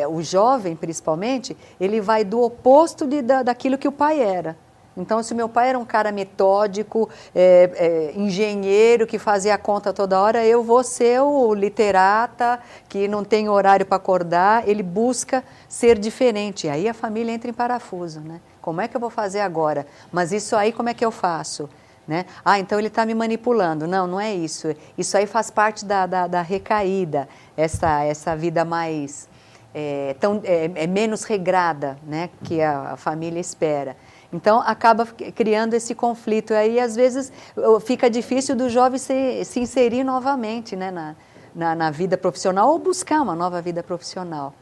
o jovem, principalmente, ele vai do oposto daquilo que o pai era. Então, se o meu pai era um cara metódico, engenheiro, que fazia a conta toda hora, eu vou ser o literata, que não tem horário para acordar, ele busca ser diferente. E aí a família entra em parafuso, né? Como é que eu vou fazer agora? Mas isso aí, como é que eu faço? Né? Então ele está me manipulando. Não, não é isso. Isso aí faz parte da recaída, essa vida mais, menos regrada, né, que a família espera. Então, acaba criando esse conflito. Aí, às vezes, fica difícil do jovem se inserir novamente, né, na vida profissional ou buscar uma nova vida profissional.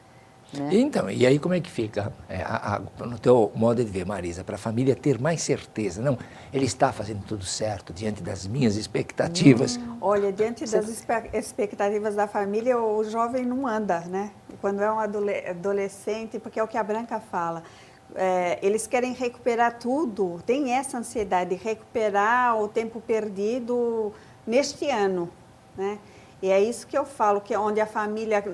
Né? Então, e aí como é que fica, no teu modo de ver, Marisa, para a família ter mais certeza, não, ele está fazendo tudo certo diante das minhas expectativas. Olha, diante das expectativas da família, o jovem não anda, né? Quando é um adolescente, porque é o que a Branca fala, eles querem recuperar tudo, tem essa ansiedade de recuperar o tempo perdido neste ano, né? E é isso que eu falo, que é onde a família,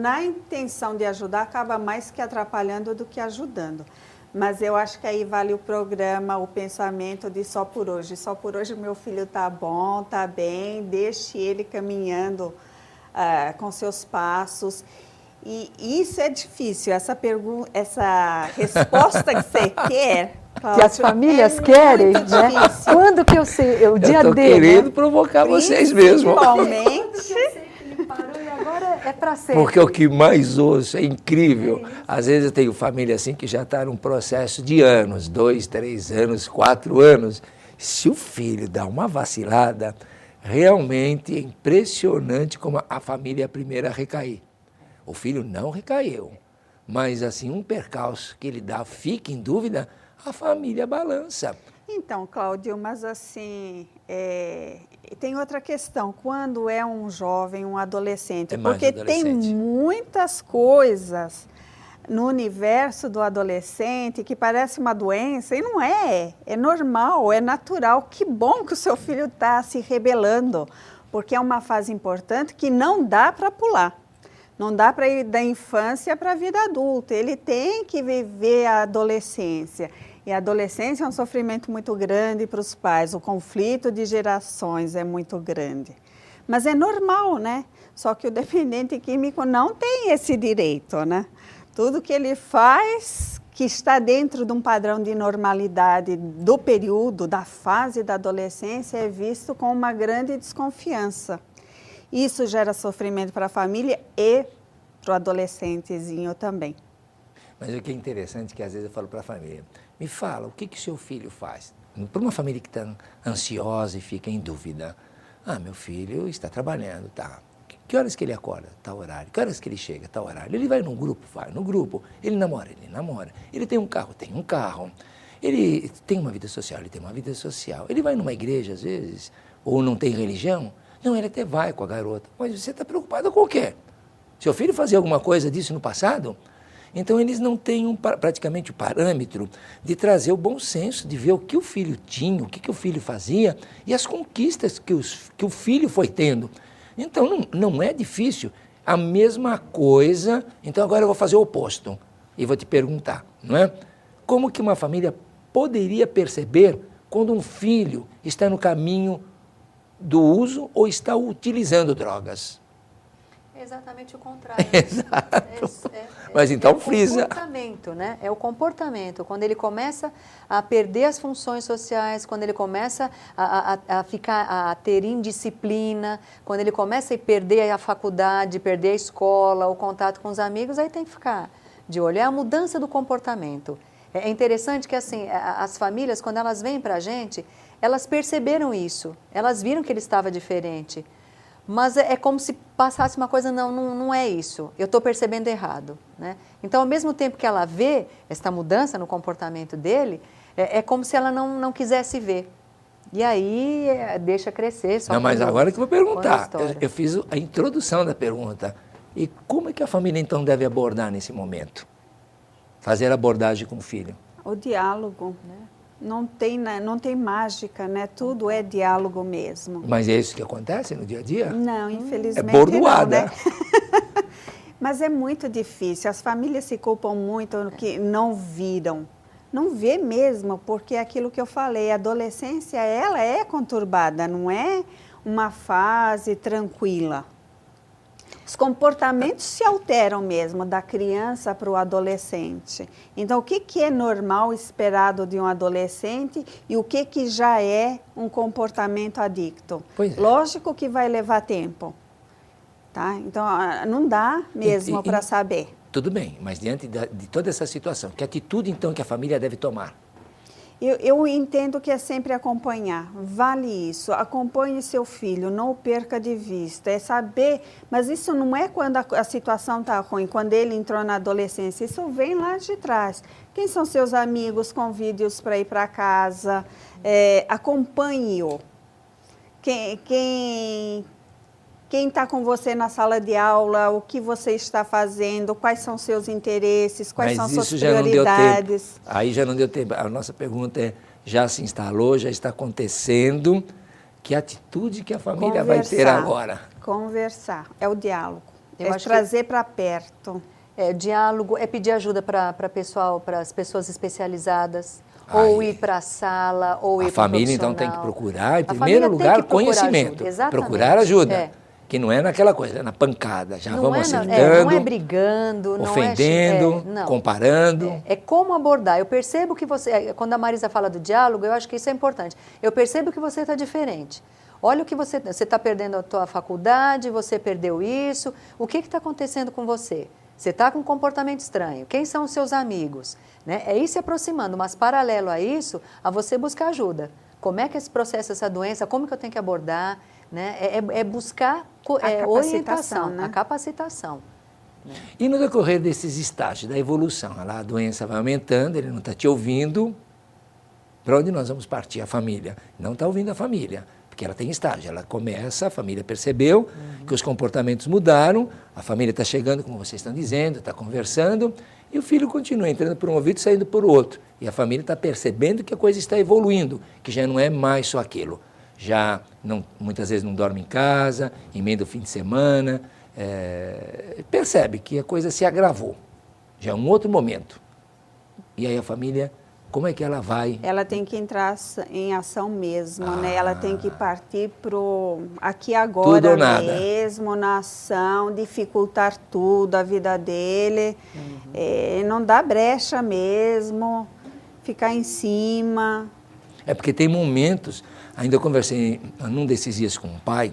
na intenção de ajudar, acaba mais que atrapalhando do que ajudando. Mas eu acho que aí vale o programa, o pensamento de só por hoje. Só por hoje meu filho está bom, está bem, deixe ele caminhando com seus passos. E isso é difícil, essa resposta que você quer, Cláudio, que as famílias querem, né? Quando que eu sei? O dia eu tô D, querendo né? provocar vocês mesmo. Principalmente. Ele parou e agora é para sempre. Porque o que mais ouço é incrível. Às vezes eu tenho família assim que já está num processo de anos, 2, 3 anos, 4 anos. Se o filho dá uma vacilada, realmente é impressionante como a família é a primeira a recair. O filho não recaiu, mas assim, um percalço que ele dá, fica em dúvida, a família balança. Então, Cláudio, mas assim, tem outra questão. Quando é um jovem, um adolescente, porque tem muitas coisas no universo do adolescente que parece uma doença e não é. É normal, é natural. Que bom que o seu filho está se rebelando, porque é uma fase importante que não dá para pular. Não dá para ir da infância para a vida adulta. Ele tem que viver a adolescência. E a adolescência é um sofrimento muito grande para os pais. O conflito de gerações é muito grande. Mas é normal, né? Só que o dependente químico não tem esse direito, né? Tudo que ele faz, que está dentro de um padrão de normalidade do período, da fase da adolescência, é visto com uma grande desconfiança. Isso gera sofrimento para a família e para o adolescentezinho também. Mas o que é interessante é que às vezes eu falo para a família, me fala, o que o seu filho faz? Para uma família que está ansiosa e fica em dúvida, meu filho está trabalhando, tá. Que horas que ele acorda? Tal horário. Que horas que ele chega? Tal horário. Ele vai num grupo? Vai no grupo. Ele namora? Ele namora. Ele tem um carro? Tem um carro. Ele tem uma vida social? Ele tem uma vida social. Ele vai numa igreja às vezes? Ou não tem religião? Não, ele até vai com a garota. Mas você está preocupado com o quê? Seu filho fazia alguma coisa disso no passado? Então, eles não têm praticamente o parâmetro de trazer o bom senso, de ver o que o filho tinha, o que o filho fazia e as conquistas que o filho foi tendo. Então, não é difícil. A mesma coisa, então agora eu vou fazer o oposto e vou te perguntar, não é? Como que uma família poderia perceber quando um filho está no caminho do uso ou está utilizando drogas? É exatamente o contrário. Exato. Mas então frisa. É o comportamento, né? É o comportamento. Quando ele começa a perder as funções sociais, quando ele começa a ter indisciplina, quando ele começa a perder a faculdade, perder a escola, o contato com os amigos, aí tem que ficar de olho. É a mudança do comportamento. É interessante que assim, as famílias, quando elas vêm para a gente, elas perceberam isso. Elas viram que ele estava diferente. Mas é como se passasse uma coisa, não é isso, eu estou percebendo errado. Né? Então, ao mesmo tempo que ela vê essa mudança no comportamento dele, é como se ela não quisesse ver. E aí, deixa crescer. Só mas agora que eu vou perguntar, eu fiz a introdução da pergunta. E como é que a família, então, deve abordar nesse momento? Fazer abordagem com o filho? O diálogo, né? Não tem mágica, né? Tudo é diálogo mesmo. Mas é isso que acontece no dia a dia? Não, infelizmente é bordoada. não, né? Mas é muito difícil. As famílias se culpam muito no que não viram. Não vê mesmo, porque é aquilo que eu falei, a adolescência, ela é conturbada, não é uma fase tranquila. Os comportamentos se alteram mesmo da criança para o adolescente. Então, o que é normal esperado de um adolescente e o que já é um comportamento adicto? Pois é. Lógico que vai levar tempo. Tá? Então, não dá mesmo para saber. Tudo bem, mas diante de toda essa situação, que atitude então que a família deve tomar? Eu entendo que é sempre acompanhar, vale isso, acompanhe seu filho, não o perca de vista, é saber, mas isso não é quando a situação está ruim, quando ele entrou na adolescência, isso vem lá de trás. Quem são seus amigos, convide-os para ir para casa, acompanhe-o. Quem está com você na sala de aula, o que você está fazendo, quais são seus interesses, quais são suas prioridades. Aí já não deu tempo. A nossa pergunta é, já se instalou, já está acontecendo, que atitude que a família vai ter agora? Conversar, é o diálogo, Eu é acho trazer para perto. Diálogo, é pedir ajuda para as pessoas especializadas, ou ir para a sala, ou ir para o A família, então, tem que procurar, em A primeiro família tem lugar, que procurar conhecimento. ajuda, exatamente. Procurar ajuda. É. Que não é naquela coisa, é na pancada. Já Não vamos não acertando, é brigando, ofendendo, não. comparando. É como abordar. Eu percebo que você, quando a Marisa fala do diálogo, eu acho que isso é importante. Eu percebo que você está diferente. Olha o que você está perdendo a tua faculdade, você perdeu isso. O que está acontecendo com você? Você está com um comportamento estranho. Quem são os seus amigos? Né? É ir se aproximando, mas paralelo a isso, a você buscar ajuda. Como é que esse processo, essa doença, como que eu tenho que abordar? Né? É buscar orientação, né? a capacitação. Né? E no decorrer desses estágios da evolução, a doença vai aumentando, ele não está te ouvindo, para onde nós vamos partir? A família. Não está ouvindo a família, porque ela tem estágio. Ela começa, a família percebeu que os comportamentos mudaram, a família está chegando, como vocês estão dizendo, está conversando, e o filho continua entrando por um ouvido e saindo por outro. E a família está percebendo que a coisa está evoluindo, que já não é mais só aquilo. Já muitas vezes não dorme em casa, emenda o fim de semana, percebe que a coisa se agravou. Já é um outro momento. E aí a família, como é que ela vai? Ela tem que entrar em ação mesmo, né? Ela tem que partir para o aqui e agora Tudo ou nada. mesmo, na ação, dificultar tudo, a vida dele. Não dá brecha mesmo, ficar em cima. É porque tem momentos, ainda eu conversei num desses dias com um pai,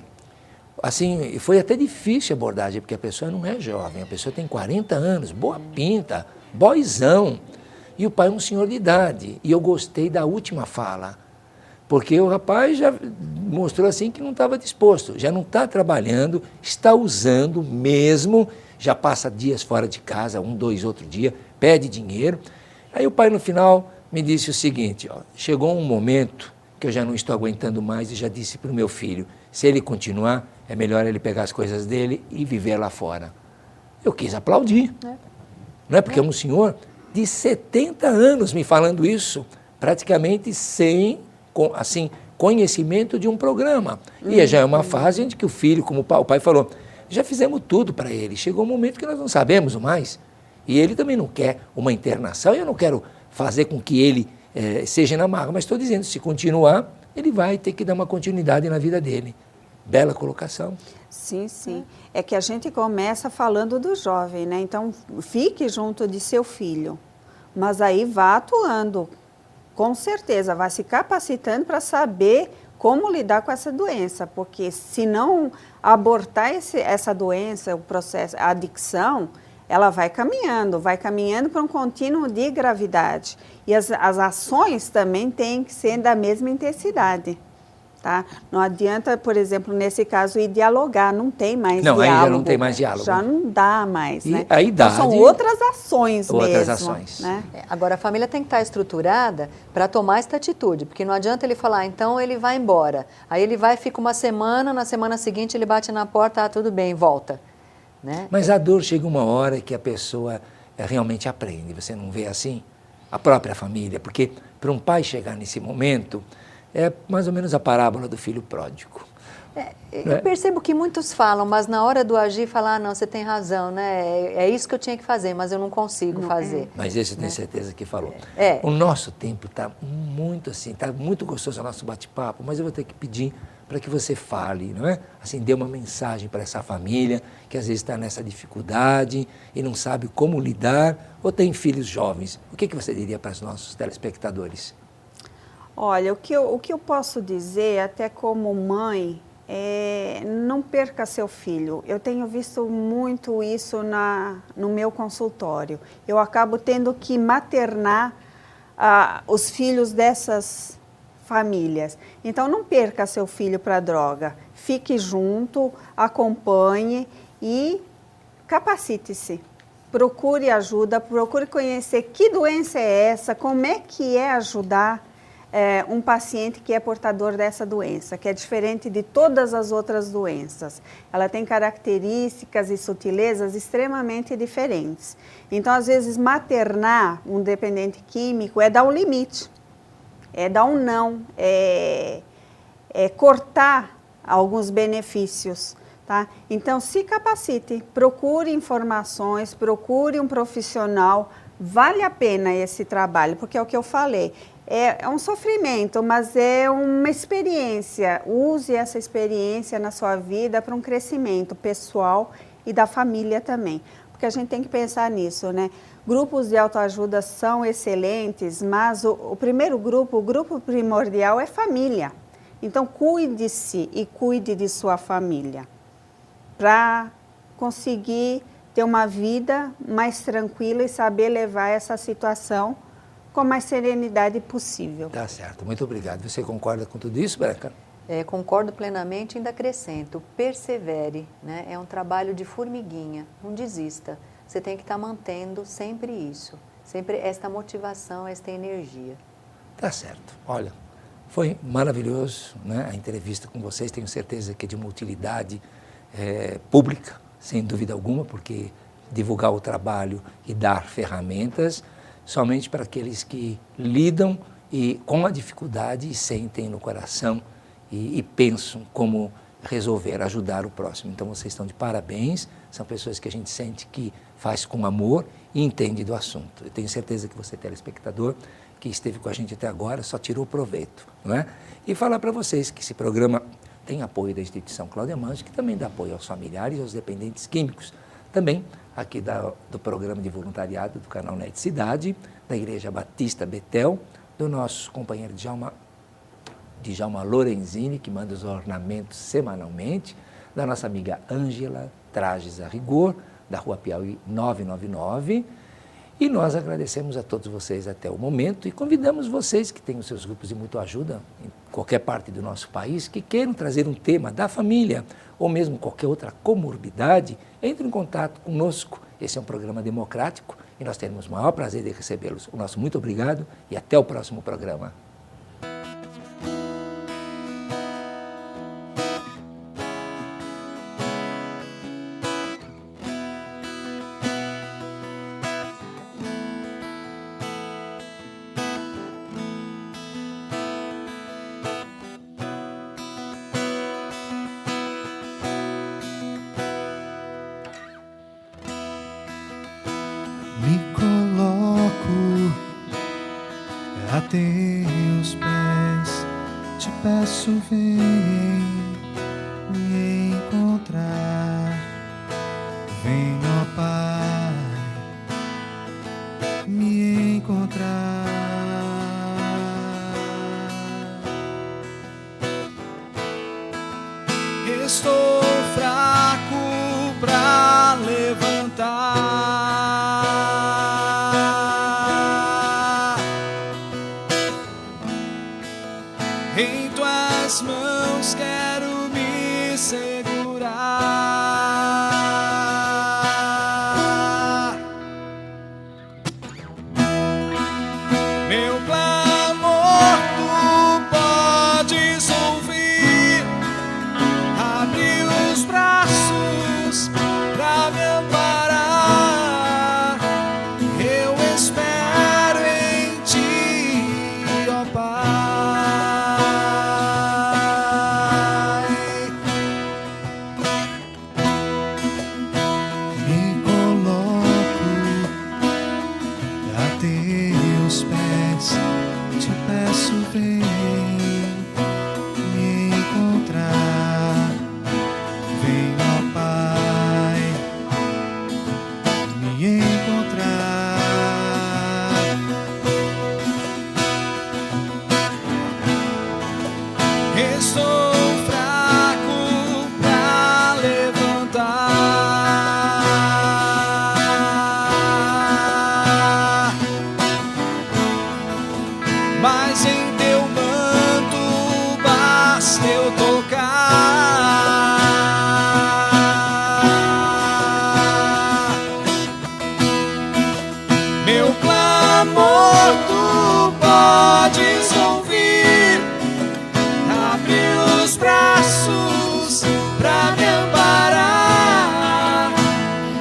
assim, foi até difícil a abordagem, porque a pessoa não é jovem, a pessoa tem 40 anos, boa pinta, boizão, e o pai é um senhor de idade. E eu gostei da última fala, porque o rapaz já mostrou assim que não estava disposto, já não está trabalhando, está usando mesmo, já passa dias fora de casa, 1, 2, outro dia, pede dinheiro. Aí o pai no final me disse o seguinte, chegou um momento que eu já não estou aguentando mais e já disse para o meu filho, se ele continuar, é melhor ele pegar as coisas dele e viver lá fora. Eu quis aplaudir, não é? Porque é um senhor de 70 anos me falando isso, praticamente sem, assim, conhecimento de um programa. E já é uma fase em que o filho, como o pai falou, já fizemos tudo para ele, chegou um momento que nós não sabemos mais. E ele também não quer uma internação, eu não quero fazer com que ele seja na marra, mas estou dizendo, se continuar, ele vai ter que dar uma continuidade na vida dele. Bela colocação. Sim, sim. É que a gente começa falando do jovem, né? Então, fique junto de seu filho, mas aí vá atuando, com certeza, vai se capacitando para saber como lidar com essa doença, porque se não abortar essa doença, o processo, a adicção, ela vai caminhando para um contínuo de gravidade. E as ações também têm que ser da mesma intensidade. Tá? Não adianta, por exemplo, nesse caso, ir dialogar, não tem mais diálogo. Não, aí já não tem mais diálogo. Já não dá mais, E né? a idade... Então, são outras ações mesmo. Outras ações. Né? Agora, a família tem que estar estruturada para tomar essa atitude, porque não adianta ele falar, então ele vai embora. Aí ele vai, fica uma semana, na semana seguinte ele bate na porta, tudo bem, volta. Né? Mas a dor chega uma hora que a pessoa realmente aprende, você não vê assim? A própria família, porque para um pai chegar nesse momento, é mais ou menos a parábola do filho pródigo. Eu percebo que muitos falam, mas na hora do agir, falar, não, você tem razão, né? É isso que eu tinha que fazer, mas eu não consigo fazer. Mas esse eu tenho certeza que falou. É. O nosso tempo está muito assim, está muito gostoso o nosso bate-papo, mas eu vou ter que pedir para que você fale, não é? Assim, dê uma mensagem para essa família que às vezes está nessa dificuldade e não sabe como lidar, ou tem filhos jovens. O que você diria para os nossos telespectadores? Olha, o que eu posso dizer, até como mãe, não perca seu filho. Eu tenho visto muito isso no meu consultório. Eu acabo tendo que maternar os filhos dessas famílias. Então, não perca seu filho para a droga. Fique junto, acompanhe e capacite-se. Procure ajuda, procure conhecer que doença é essa, como é que é ajudar um paciente que é portador dessa doença, que é diferente de todas as outras doenças. Ela tem características e sutilezas extremamente diferentes. Então, às vezes, maternar um dependente químico é dar um limite, é dar um não, é cortar alguns benefícios. Tá? Então, se capacite, procure informações, procure um profissional, vale a pena esse trabalho, porque é o que eu falei, é um sofrimento, mas é uma experiência, use essa experiência na sua vida para um crescimento pessoal e da família também, porque a gente tem que pensar nisso, né? Grupos de autoajuda são excelentes, mas o primeiro grupo, o grupo primordial é família, então cuide-se e cuide de sua família, para conseguir ter uma vida mais tranquila e saber levar essa situação com mais serenidade possível. Tá certo, muito obrigado. Você concorda com tudo isso, Branca? Concordo plenamente e ainda acrescento, persevere, né? É um trabalho de formiguinha, não desista. Você tem que estar mantendo sempre isso, sempre esta motivação, esta energia. Tá certo. Olha, foi maravilhoso, né, a entrevista com vocês, tenho certeza que é de uma utilidade pública, sem dúvida alguma, porque divulgar o trabalho e dar ferramentas somente para aqueles que lidam com a dificuldade e sentem no coração e pensam como resolver, ajudar o próximo. Então vocês estão de parabéns, são pessoas que a gente sente que faz com amor e entende do assunto. Eu tenho certeza que você, telespectador, que esteve com a gente até agora, só tirou proveito, não é? E falar para vocês que esse programa tem apoio da instituição Cláudia Manche, que também dá apoio aos familiares e aos dependentes químicos. Também aqui do programa de voluntariado do canal Net Cidade, da Igreja Batista Betel, do nosso companheiro Djalma Lorenzini, que manda os ornamentos semanalmente, da nossa amiga Ângela Trajes a Rigor, da Rua Piauí 999. E nós agradecemos a todos vocês até o momento e convidamos vocês que têm os seus grupos de muita ajuda em qualquer parte do nosso país, que queiram trazer um tema da família ou mesmo qualquer outra comorbidade, entre em contato conosco. Esse é um programa democrático e nós teremos o maior prazer de recebê-los. O nosso muito obrigado e até o próximo programa. Me coloco a teus pés, te peço, vem me encontrar. Vem, ó Pai, me encontrar. Estou fraco pra levantar. Em tuas mãos quero me segurar. Meu clamor tu podes ouvir. Abre os braços pra me amparar. Eu espero em ti, ó Pai. Meu clamor tu podes ouvir. Abre os braços pra me amparar.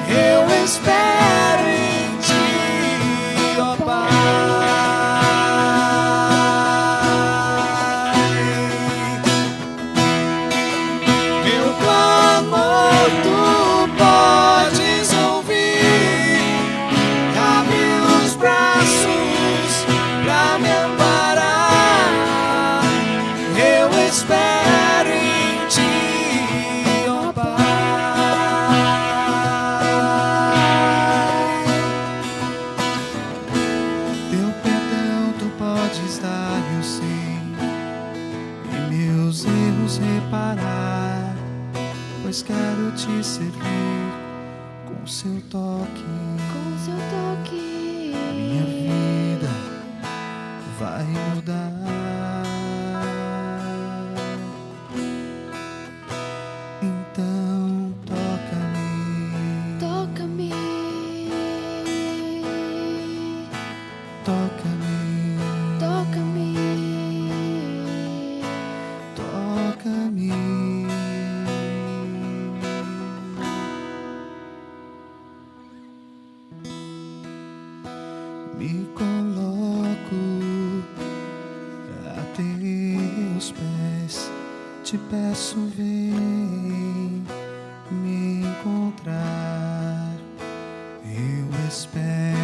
Eu espero em ti, ó Pai. Meu clamor tu podes ouvir. Abre os braços pra me amparar. Eu espero em ti, ó Pai. Teu perdão tu podes dar, eu sei, e meus erros reparar, pois quero te servir com seu toque. Com seu toque, Minha vida vai mudar. Então toca-me, toca-me, toca-me, toca-me, toca-me. Me coloco a teus pés, te peço, vem me encontrar. Eu espero